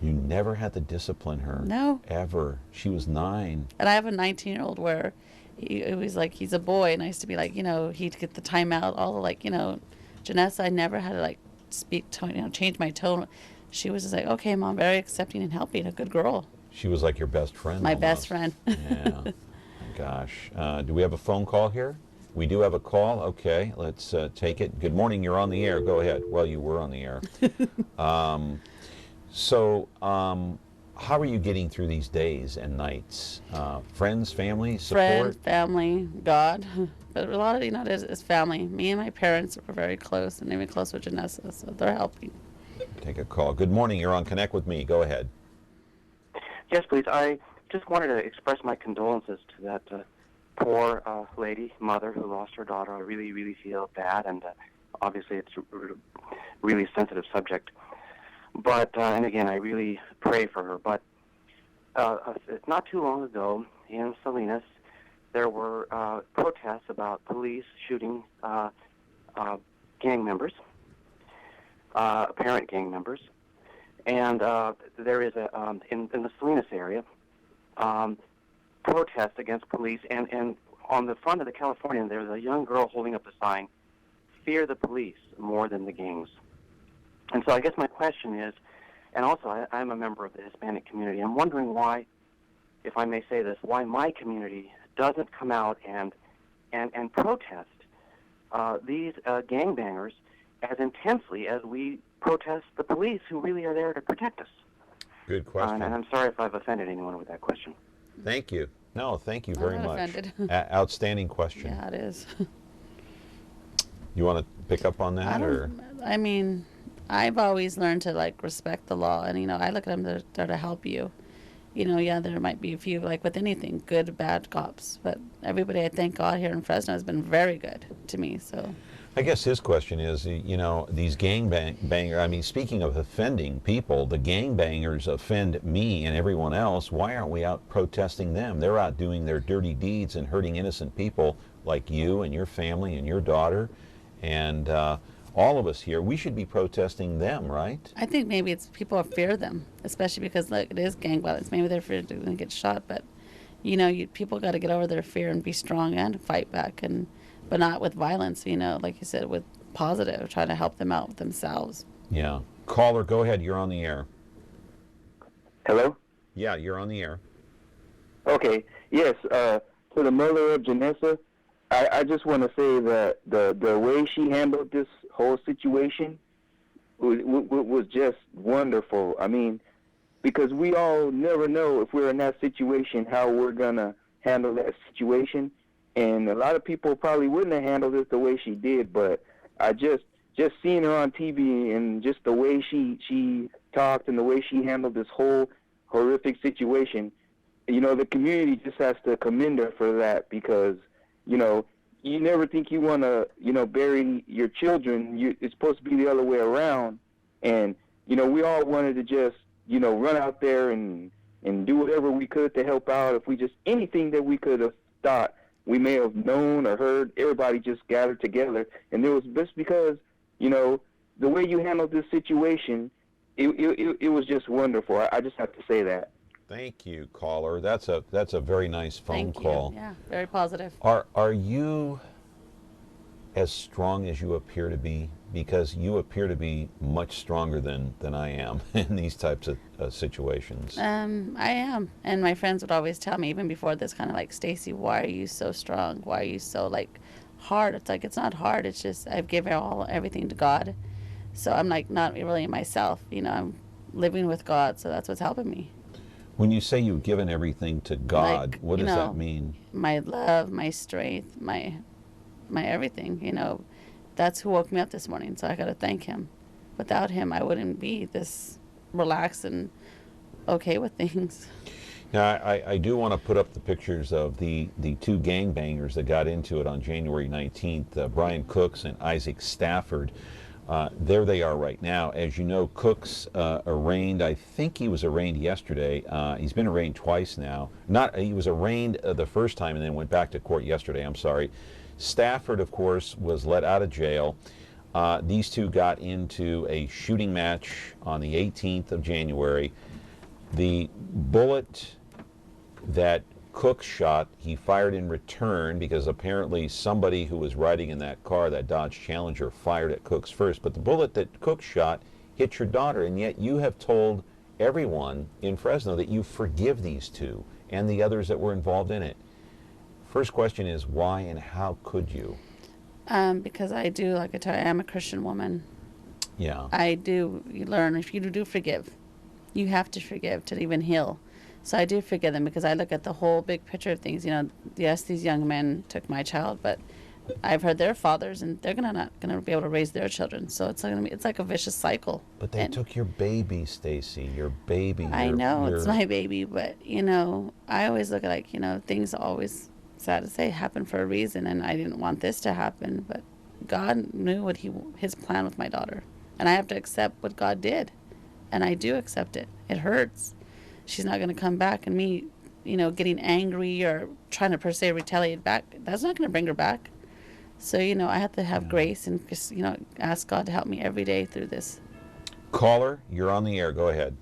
You never had to discipline her? No. Ever. She was 9. And I have a 19-year-old where it was like, he's a boy, and I used to be like, he'd get the timeout, all the Janessa, I never had to speak tone, change my tone. She was just like, okay, Mom, very accepting and helping, a good girl. She was like your best friend. My almost. best friend. Yeah. Gosh. Do we have a phone call here? We do have a call. Okay, let's take it. Good morning. You're on the air. Go ahead. Well, you were on the air. How are you getting through these days and nights? Friends, family, support? Friends, family, God. But a lot of it is family. Me and my parents were very close, and even close with Janessa, so they're helping. Take a call. Good morning. You're on Connect with Me. Go ahead. Yes, please. I just wanted to express my condolences to that poor lady, mother who lost her daughter. I really, really feel bad, and obviously it's a really sensitive subject. But, and again, I really pray for her. But not too long ago in Salinas, there were protests about police shooting gang members, apparent gang members. And there is in the Salinas area, protest against police. And on the front of the Californian, there's a young girl holding up a sign, "Fear the police more than the gangs." And so I guess my question is, and also I'm a member of the Hispanic community, I'm wondering why, if I may say this, why my community doesn't come out and protest these gangbangers as intensely as we protest the police who really are there to protect us. Good question. And I'm sorry if I've offended anyone with that question. Thank you. No, thank you very I'm not much. offended. Outstanding question. Yeah, it is. You want to pick up on that, or? I mean, I've always learned to respect the law, and I look at them, they're to help you. Yeah, there might be a few, with anything, good, bad cops, but everybody, I thank God, here in Fresno has been very good to me. So I guess his question is, these gangbangers, I mean, speaking of offending people, the gangbangers offend me and everyone else. Why aren't we out protesting them? They're out doing their dirty deeds and hurting innocent people like you and your family and your daughter. And all of us here, we should be protesting them, right? I think maybe it's people fear them, especially because like it is gang violence. Maybe they're afraid they're going to get shot, but people got to get over their fear and be strong and fight back, but not with violence. Like you said, with positive, trying to help them out with themselves. Yeah. Caller, go ahead. You're on the air. Hello? Yeah, you're on the air. Okay. Yes, to the mother of Janessa, I just want to say that the way she handled this whole situation was just wonderful. I mean, because we all never know if we're in that situation how we're going to handle that situation. And a lot of people probably wouldn't have handled it the way she did, but I just seeing her on TV and just the way she talked and the way she handled this whole horrific situation, the community just has to commend her for that, because, you never think you want to, bury your children. It's supposed to be the other way around. And, we all wanted to just, run out there and do whatever we could to help out. If we just, anything that we could have thought we may have known or heard, everybody just gathered together. And it was just because, the way you handled this situation, it was just wonderful. I just have to say that. Thank you, caller. That's a very nice phone call. Yeah, very positive. Are you as strong as you appear to be? Because you appear to be much stronger than I am in these types of situations. I am. And my friends would always tell me, even before this, kind of like, Stacey, why are you so strong? Why are you so, hard? It's like, it's not hard. It's just I've given everything to God. So I'm, not really myself. I'm living with God, so that's what's helping me. When you say you've given everything to God, what does that mean? My love, my strength, my everything, that's who woke me up this morning, so I got to thank him. Without him, I wouldn't be this relaxed and okay with things. Now, I do want to put up the pictures of the two gangbangers that got into it on January 19th, Brian Cooks and Isaac Stafford. There they are right now. As you know, Cooks arraigned, I think he was arraigned yesterday. He's been arraigned twice now. He was arraigned the first time and then went back to court yesterday, I'm sorry. Stafford, of course, was let out of jail. These two got into a shooting match on the 18th of January. The bullet that Cook shot, he fired in return, because apparently somebody who was riding in that car, that Dodge Challenger, fired at Cooks first. But the bullet that Cook shot hit your daughter, and yet you have told everyone in Fresno that you forgive these two and the others that were involved in it. First question is, why and how could you? Because I do, like I tell you, I am a Christian woman. Yeah. You learn, if you do forgive, you have to forgive to even heal. So I do forgive them, because I look at the whole big picture of things. Yes, these young men took my child, but I've heard their fathers, and they're not gonna be able to raise their children. So it's like a vicious cycle. But they took your baby, Stacey. Your baby. I know it's my baby, but I always look at things always, sad to say, happen for a reason, and I didn't want this to happen, but God knew what his plan with my daughter, and I have to accept what God did, and I do accept it. It hurts. She's not going to come back, and me, getting angry or trying to per se retaliate back, that's not going to bring her back. So, I have to have grace and just, ask God to help me every day through this. Caller, you're on the air. Go ahead.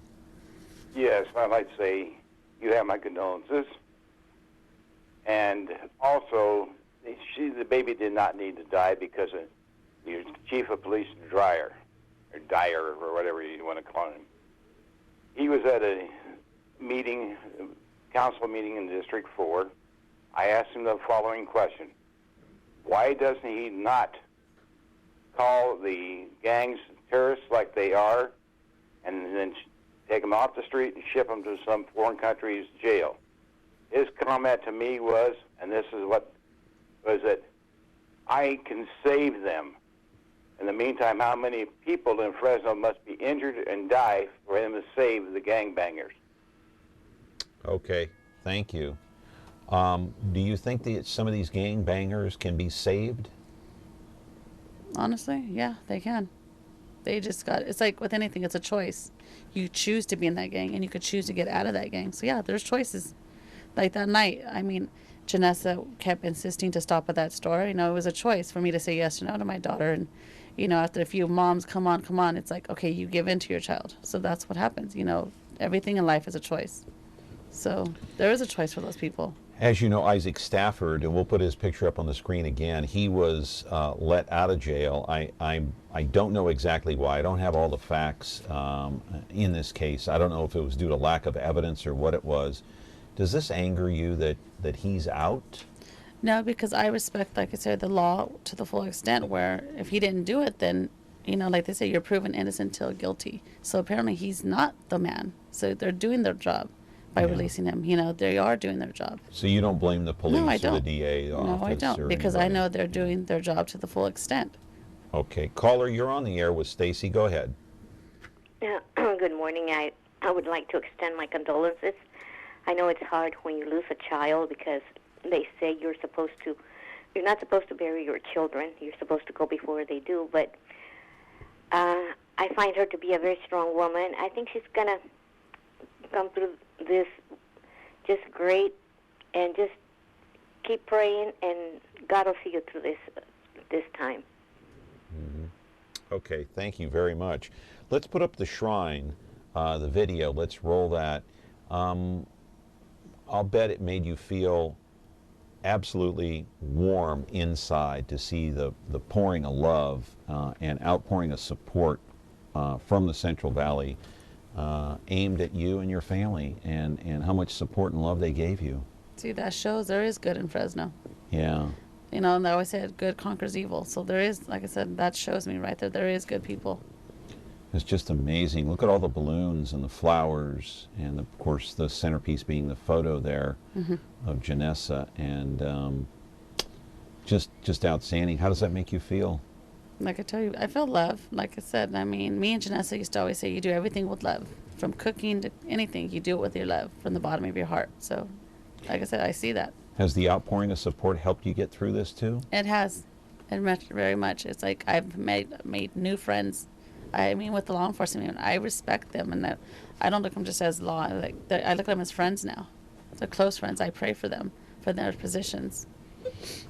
Yes, I'd like to say you have my condolences. And also, the baby did not need to die because of your chief of police, Dyer, or whatever you want to call him. He was at a meeting, council meeting in District 4. I asked him the following question. Why doesn't he not call the gangs terrorists like they are and then take them off the street and ship them to some foreign country's jail? His comment to me was, and this is what was, that I can save them. In the meantime, how many people in Fresno must be injured and die for him to save the gangbangers? Okay, thank you. Do you think that some of these gangbangers can be saved? Honestly, yeah, they can. They just it's like with anything, it's a choice. You choose to be in that gang, and you could choose to get out of that gang. So yeah, there's choices. Like that night, Janessa kept insisting to stop at that store. You know, it was a choice for me to say yes or no to my daughter. And, you know, after a few moms, come on, it's like, okay, you give in to your child. So that's what happens. You know, everything in life is a choice. So there is a choice for those people. As you know, Isaac Stafford, and we'll put his picture up on the screen again, he was let out of jail. I don't know exactly why. I don't have all the facts in this case. I don't know if it was due to lack of evidence or what it was. Does this anger you that he's out? No, because I respect, like I said, the law to the full extent where if he didn't do it, then, you know, like they say, you're proven innocent till guilty. So apparently he's not the man. So they're doing their job by releasing him. You know, they are doing their job. So you don't blame the police No, I or the don't. DA office? No, I don't, because I know they're doing their job to the full extent. Okay. Caller, you're on the air with Stacey. Go ahead. Good morning. I would like to extend my condolences. I know it's hard when you lose a child because they say you're not supposed to bury your children. You're supposed to go before they do. But I find her to be a very strong woman. I think she's going to come through this just great, and just keep praying, and God will see you through this time. Mm-hmm. Okay, thank you very much. Let's put up the shrine, the video. Let's roll that. I'll bet it made you feel absolutely warm inside to see the pouring of love and outpouring of support from the Central Valley aimed at you and your family, and how much support and love they gave you. See, that shows there is good in Fresno. Yeah. You know, and they always said good conquers evil. So there is, like I said, that shows me right there is good people. It's just amazing. Look at all the balloons and the flowers, and of course the centerpiece being the photo there of Janessa, and just outstanding. How does that make you feel? Like I tell you, I feel love. Like I said, I mean, me and Janessa used to always say you do everything with love. From cooking to anything, you do it with your love from the bottom of your heart. So, like I said, I see that. Has the outpouring of support helped you get through this too? It has, very much. It's like I've made new friends. I mean, with the law enforcement, I respect them, and that I don't look at them just as law. I look at them as friends now. They're close friends. I pray for them, for their positions.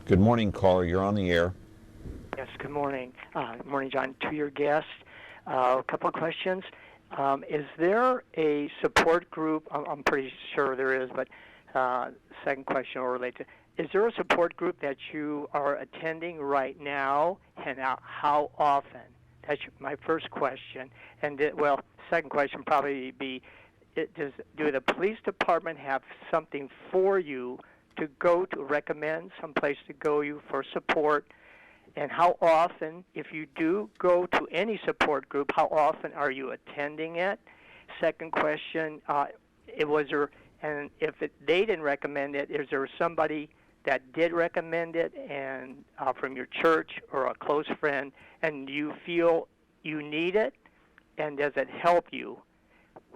Good morning, caller. You're on the air. Yes, good morning. Good morning, John. To your guest, a couple of questions. Is there a support group? I'm pretty sure there is, but second question will relate to, is there a support group that you are attending right now, and how often? That's my first question. And, second question probably be, do the police department have something for you to go to, recommend someplace to go you for support? And how often, if you do go to any support group, how often are you attending it? Second question, and if they didn't recommend it, is there somebody that did recommend it, and from your church or a close friend, and you feel you need it, and does it help you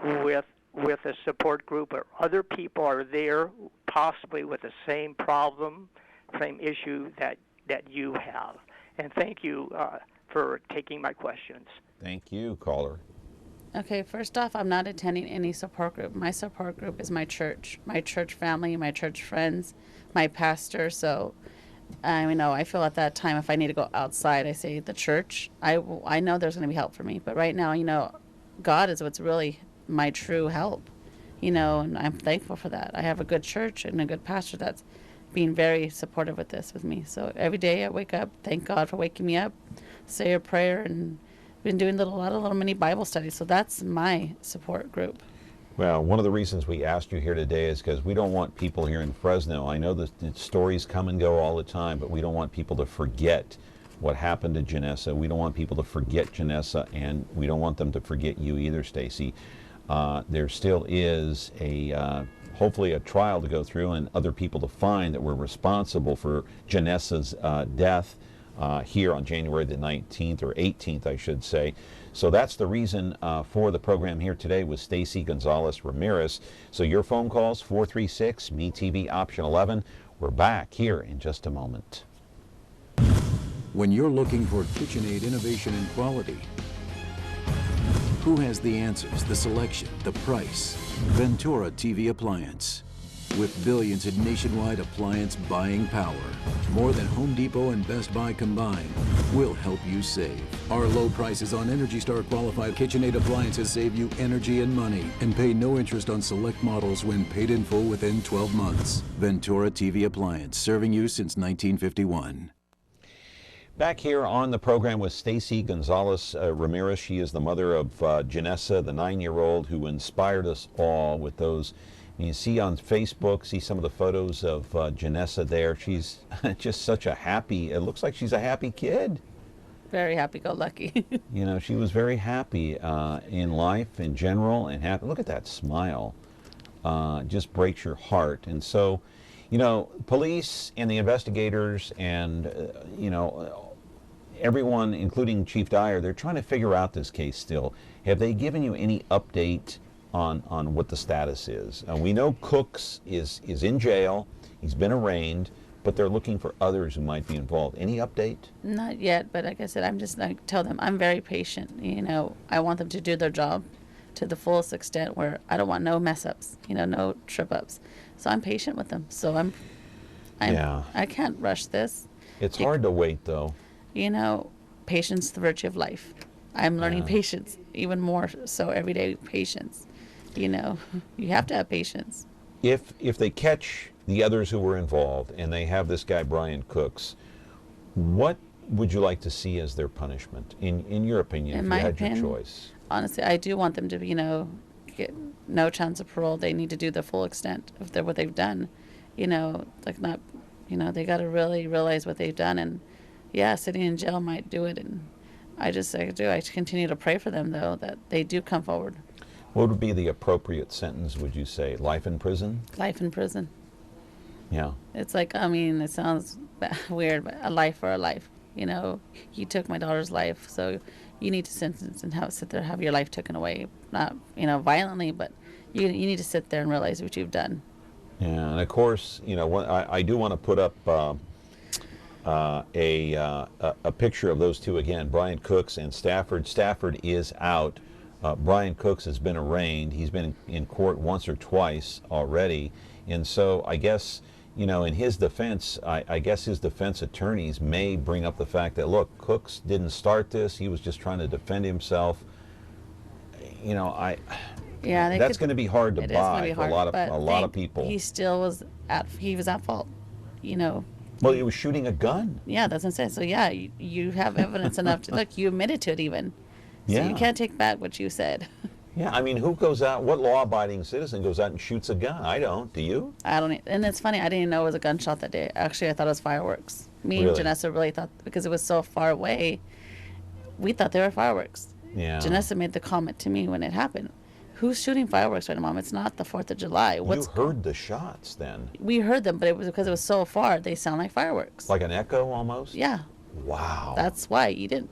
with a support group, or other people are there possibly with the same problem, same issue that you have? And thank you for taking my questions. Thank you, caller. Okay, first off, I'm not attending any support group. My support group is my church family, my church friends, my pastor. So, I feel at that time if I need to go outside, I say the church. I know there's going to be help for me. But right now, God is what's really my true help, and I'm thankful for that. I have a good church and a good pastor that's being very supportive with me. So every day I wake up, thank God for waking me up, say a prayer, and been doing a lot of little mini Bible studies. So that's my support group. Well, one of the reasons we asked you here today is because we don't want people here in Fresno. I know the stories come and go all the time, but we don't want people to forget what happened to Janessa. We don't want people to forget Janessa, and we don't want them to forget you either, Stacey. There still is hopefully a trial to go through and other people to find that were responsible for Janessa's death here on January the 19th or 18th, I should say. So that's the reason for the program here today with Stacey Gonzales Ramirez. So your phone calls, 436-MeTV option 11. We're back here in just a moment. When you're looking for KitchenAid innovation and quality, who has the answers, the selection, the price? Ventura TV Appliance. With billions in nationwide appliance buying power, more than Home Depot and Best Buy combined, will help you save. Our low prices on Energy Star qualified KitchenAid appliances save you energy and money, and pay no interest on select models when paid in full within 12 months. Ventura TV Appliance, serving you since 1951. Back here on the program with Stacey Gonzales Ramirez. She is the mother of Janessa, the 9-year-old who inspired us all with those. You see on Facebook, see some of the photos of Janessa there. She's just such a happy, it looks like she's a happy kid. Very happy-go-lucky. You know, she was very happy in life in general and happy. Look at that smile. Just breaks your heart. And so, you know, police and the investigators and, you know, everyone, including Chief Dyer, they're trying to figure out this case still. Have they given you any update on what the status is? We know Cooks is in jail. He's been arraigned, but they're looking for others who might be involved. Any update? Not yet, but like I said, I'm just like, tell them I'm very patient. You know, I want them to do their job to the fullest extent where I don't want no mess ups, you know, no trip ups. So I'm patient with them. So I can't rush this. It's hard to wait though. You know, patience is the virtue of life. I'm learning patience even more so every day. Patience. You know, you have to have patience. If they catch the others who were involved and they have this guy Brian Cooks, what would you like to see as their punishment? In your opinion, if you had your choice. Honestly, I do want them to, you know, get no chance of parole. They need to do the full extent of what they've done. You know, like not, you know, they got to really realize what they've done. And yeah, sitting in jail might do it. And I continue to pray for them though, that they do come forward. What would be the appropriate sentence, would you say? Life in prison? Life in prison. Yeah. It's like, I mean, it sounds weird, but a life for a life. You know, you took my daughter's life, so you need to sentence and sit there, have your life taken away. Not, you know, violently, but you need to sit there and realize what you've done. Yeah, and of course, you know, I do want to put up a picture of those two again, Brian Cooks and Stafford. Stafford is out. Brian Cooks has been arraigned. He's been in court once or twice already. And so I guess, you know, in his defense, I guess his defense attorneys may bring up the fact that, look, Cooks didn't start this. He was just trying to defend himself. You know, that's going to be hard to buy for a lot of people. He still was at fault, you know. Well, he was shooting a gun. Yeah, that's what I'm saying. So yeah, you have evidence enough to look. You admitted to it even. So you can't take back what you said. Yeah, I mean, who goes out, what law-abiding citizen goes out and shoots a gun? I don't. Do you? I don't. And it's funny, I didn't even know it was a gunshot that day. Actually, I thought it was fireworks. Me and Janessa really thought, because it was so far away, we thought they were fireworks. Yeah. Janessa made the comment to me when it happened. Who's shooting fireworks right now, Mom? It's not the 4th of July. You heard the shots then? We heard them, but it was because it was so far, they sound like fireworks. Like an echo almost? Yeah. Wow. That's why you didn't.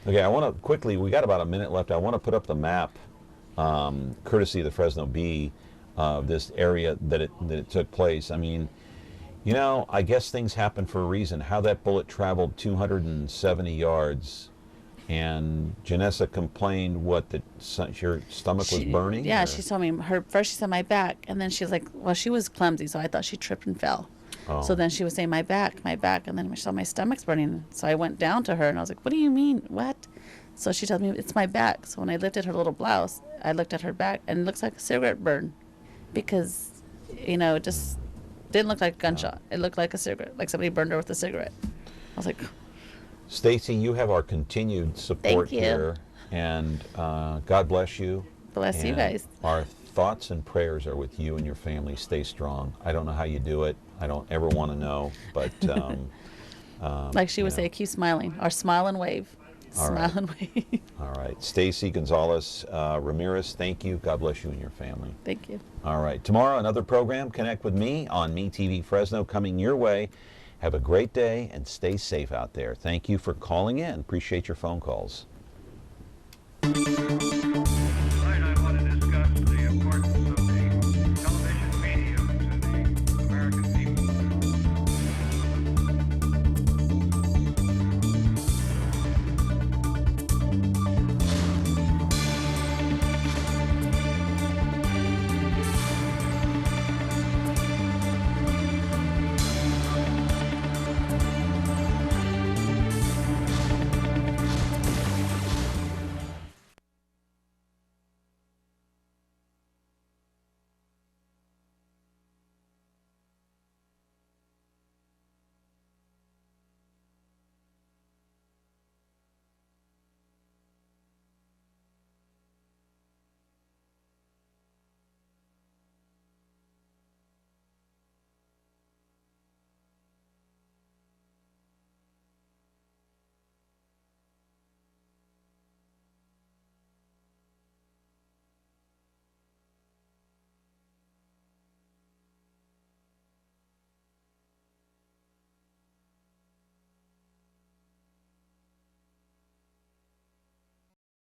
Okay, I want to quickly, we got about a minute left. I want to put up the map, courtesy of the Fresno Bee, of this area that it took place. I mean, you know, I guess things happen for a reason. How that bullet traveled 270 yards, and Janessa complained that your stomach was burning? Yeah, she told me, first she said my back, and then she was like, well, she was clumsy, so I thought she tripped and fell. Oh. So then she was saying my back, and then she saw my stomach's burning. So I went down to her and I was like, what do you mean? What? So she told me it's my back. So when I lifted her little blouse, I looked at her back and it looks like a cigarette burn, because, you know, it just didn't look like a gunshot. It looked like a cigarette, like somebody burned her with a cigarette. I was like, Stacey, you have our continued support here, and God bless you. Bless you guys. Our thoughts and prayers are with you and your family. Stay strong. I don't know how you do it. I don't ever want to know, but like she would say, keep smiling, or smile and wave. Smile and wave. All right. Stacey Gonzales Ramirez, thank you. God bless you and your family. Thank you. All right. Tomorrow, another program, Connect with Me on MeTV Fresno, coming your way. Have a great day and stay safe out there. Thank you for calling in. Appreciate your phone calls.